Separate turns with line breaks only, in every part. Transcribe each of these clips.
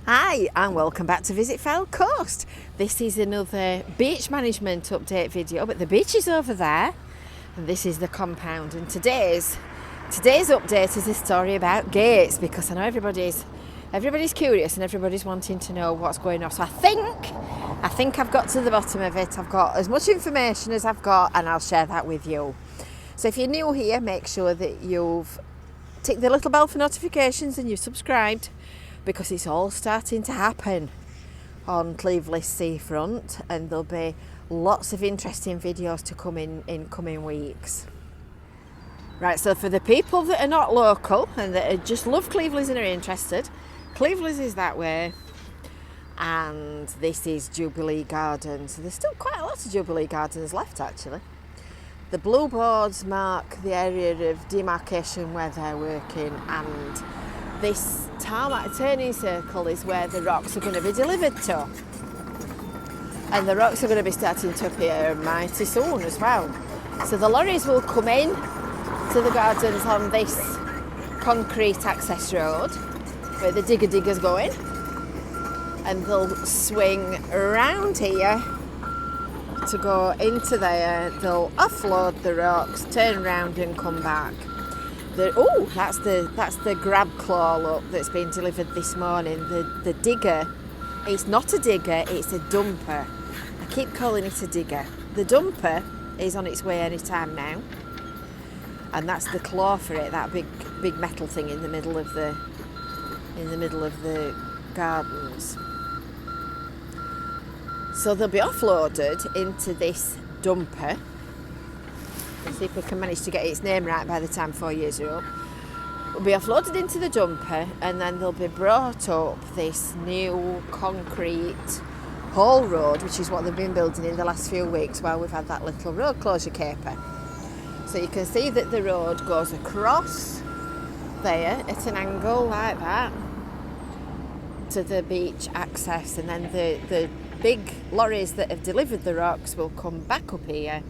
Hi and welcome back to Visit Fylde Coast. This is another beach management update video, but the beach is over there and this is the compound. And today's update is a story about gates, because I know everybody's curious and everybody's wanting to know what's going on. So I think I've got to the bottom of it. I've got as much information as I've got and I'll share that with you. So if you're new here, make sure that you've ticked the little bell for notifications and you've subscribed, because it's all starting to happen on Cleveleys seafront, and there'll be lots of interesting videos to come in coming weeks. Right, so for the people that are not local and that just love Cleveleys and are interested, Cleveleys is that way, and this is Jubilee Gardens. So there's still quite a lot of Jubilee Gardens left actually. The blue boards mark the area of demarcation where they're working, and this tarmac turning circle is where the rocks are going to be delivered to. And the rocks are going to be starting to appear mighty soon as well. So the lorries will come in to the gardens on this concrete access road where the digger's going, and they'll swing around here to go into there. They'll offload the rocks, turn around and come back. That's the grab claw, look, that's been delivered this morning. The digger, it's not a digger, it's a dumper. I keep calling it a digger. The dumper is on its way any time now, and that's the claw for it, that big metal thing in the middle of the gardens. So they'll be offloaded into this dumper. Let's see if we can manage to get its name right by the time 4 years are up. Will be offloaded into the dumper, and then they'll be brought up this new concrete haul road, which is what they've been building in the last few weeks while we've had that little road closure caper. So you can see that the road goes across there at an angle like that to the beach access, and then the big lorries that have delivered the rocks will come back up here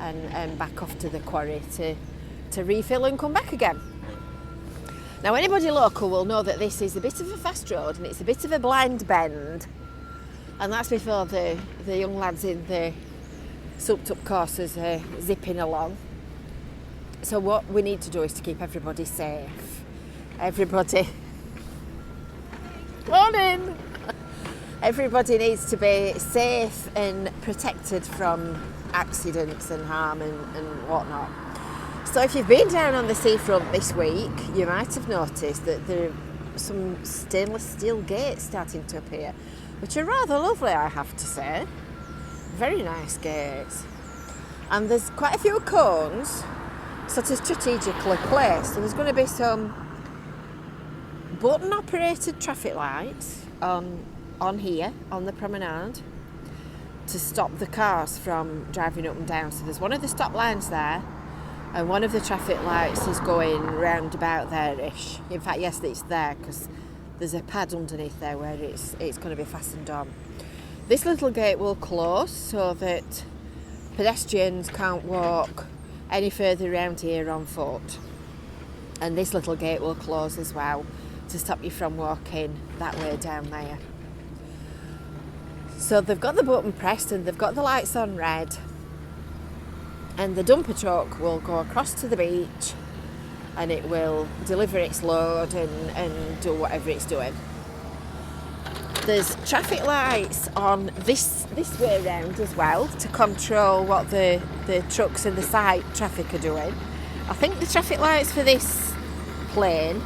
and back off to the quarry to refill and come back again. Now anybody local will know that this is a bit of a fast road and it's a bit of a blind bend, and that's before the young lads in the souped up courses are zipping along. So what we need to do is to keep everybody safe. Morning! Everybody needs to be safe and protected from accidents and harm and whatnot. So if you've been down on the seafront this week, you might have noticed that there are some stainless steel gates starting to appear, which are rather lovely, I have to say. Very nice gates. And there's quite a few cones sort of strategically placed. So there's going to be some button operated traffic lights on here on the promenade to stop the cars from driving up and down. So there's one of the stop lines there, and one of the traffic lights is going round about there-ish. In fact, yes, it's there because there's a pad underneath there where it's going to be fastened on. This little gate will close so that pedestrians can't walk any further around here on foot, and this little gate will close as well to stop you from walking that way down there. So they've got the button pressed and they've got the lights on red, and the dumper truck will go across to the beach and it will deliver its load and do whatever it's doing. There's traffic lights on this way round as well to control what the trucks and the side traffic are doing. I think the traffic lights for this plane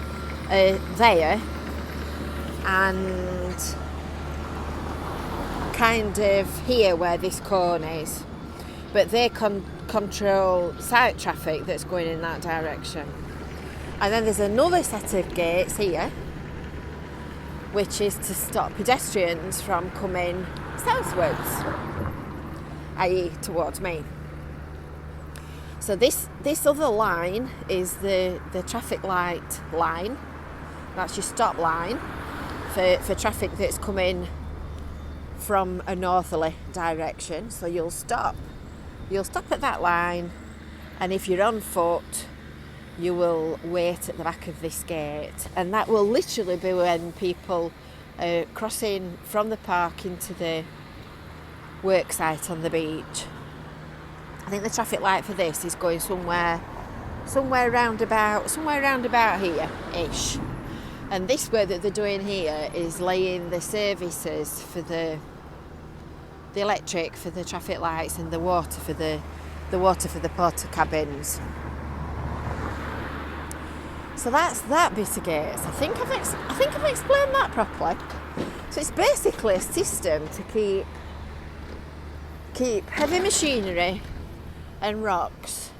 are there and kind of here where this cone is, but they control side traffic that's going in that direction. And then there's another set of gates here, which is to stop pedestrians from coming southwards, i.e. towards me. So this other line is the traffic light line. That's your stop line for traffic that's coming from a northerly direction. So you'll stop at that line, and if you're on foot you will wait at the back of this gate, and that will literally be when people crossing from the park into the work site on the beach. I think the traffic light for this is going somewhere round about here-ish. And this work that they're doing here is laying the services for the electric for the traffic lights and the water for the porter cabins. So that's that bit of gates. I think I've explained that properly. So it's basically a system to keep heavy machinery and rocks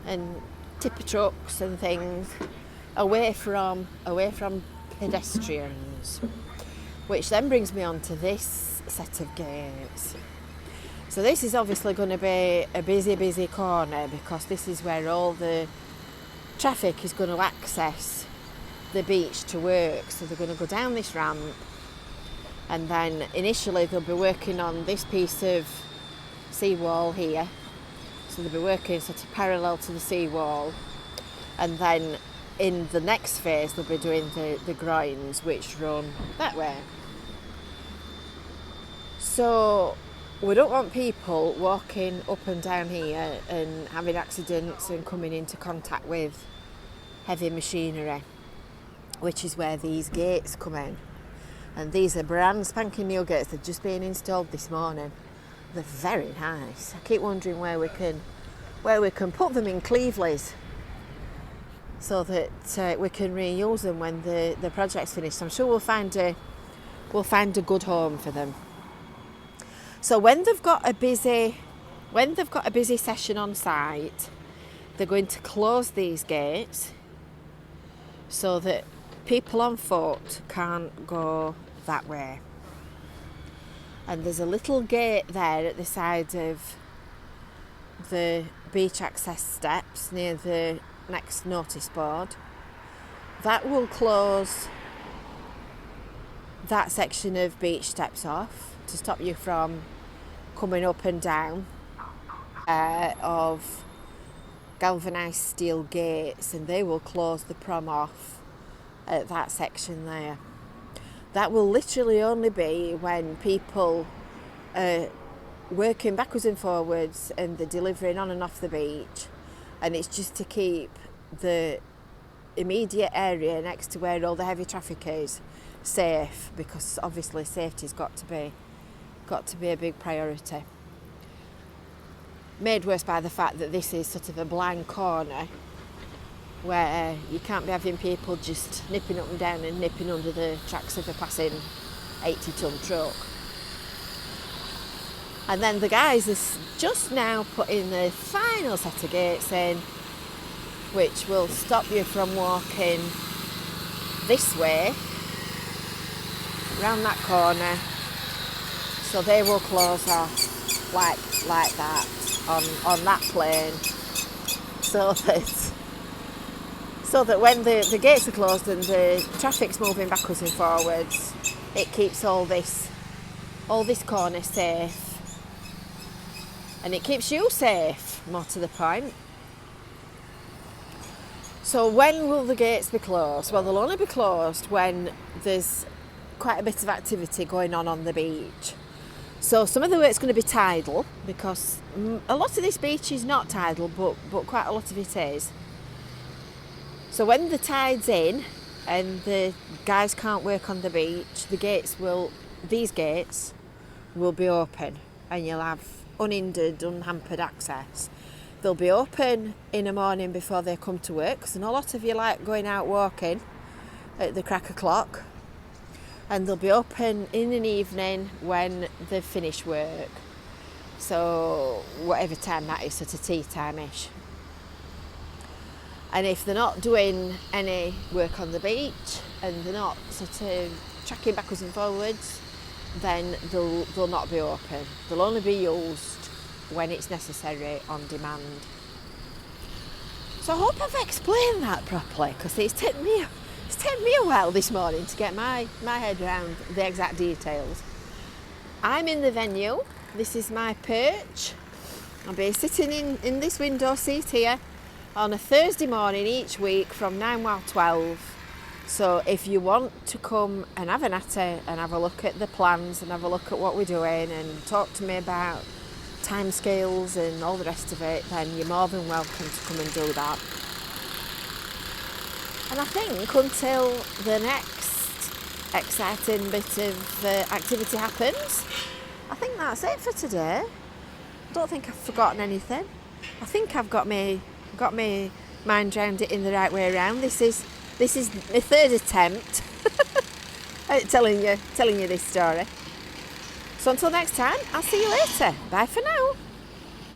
and tipper trucks and things away from pedestrians, which then brings me on to this set of gates. So this is obviously going to be a busy corner, because this is where all the traffic is going to access the beach to work. So they're going to go down this ramp, and then initially they'll be working on this piece of seawall here. So they'll be working sort of parallel to the seawall, and then in the next phase they'll be doing the groins, which run that way. So we don't want people walking up and down here and having accidents and coming into contact with heavy machinery, which is where these gates come in. And these are brand spanking new gates. They've just been installed this morning. They're very nice. I keep wondering where we can put them in Cleveleys, so that we can reuse them when the project's finished. I'm sure we'll find a good home for them. So when they've got a busy session on site, they're going to close these gates so that people on foot can't go that way. And there's a little gate there at the side of the beach access steps near the next notice board. That will close that section of beach steps off to stop you from coming up and down of galvanised steel gates, and they will close the prom off at that section there. That will literally only be when people are working backwards and forwards and they're delivering on and off the beach, and it's just to keep the immediate area next to where all the heavy traffic is safe, because obviously safety's got to be a big priority. Made worse by the fact that this is sort of a blind corner where you can't be having people just nipping up and down and nipping under the tracks of a passing 80-ton truck. And then the guys are just now putting the final set of gates in, which will stop you from walking this way round that corner. So they will close off like that on that plane, so that when the gates are closed and the traffic's moving backwards and forwards, it keeps all this corner safe, and it keeps you safe, more to the point. So when will the gates be closed? Well, they'll only be closed when there's quite a bit of activity going on the beach. So some of the work's going to be tidal, because a lot of this beach is not tidal, but quite a lot of it is. So when the tide's in and the guys can't work on the beach, these gates will be open, and you'll have unhindered, unhampered access. They'll be open in the morning before they come to work, because a lot of you like going out walking at the crack of clock. And they'll be open in an evening when they've finished work. So whatever time that is, sort of tea time-ish. And if they're not doing any work on the beach and they're not sort of tracking backwards and forwards, then they'll not be open. They'll only be used when it's necessary on demand. So I hope I've explained that properly, because it's taken me a while this morning to get my head around the exact details. I'm in the venue. This is my perch. I'll be sitting in this window seat here on a Thursday morning each week from 9 while 12. So if you want to come and have a natter and have a look at the plans and have a look at what we're doing and talk to me about timescales and all the rest of it, then you're more than welcome to come and do that. And I think until the next exciting bit of activity happens, I think that's it for today. I don't think I've forgotten anything. I think I've got my mind around it in the right way around. This is my third attempt at telling you this story. So until next time, I'll see you later. Bye for now.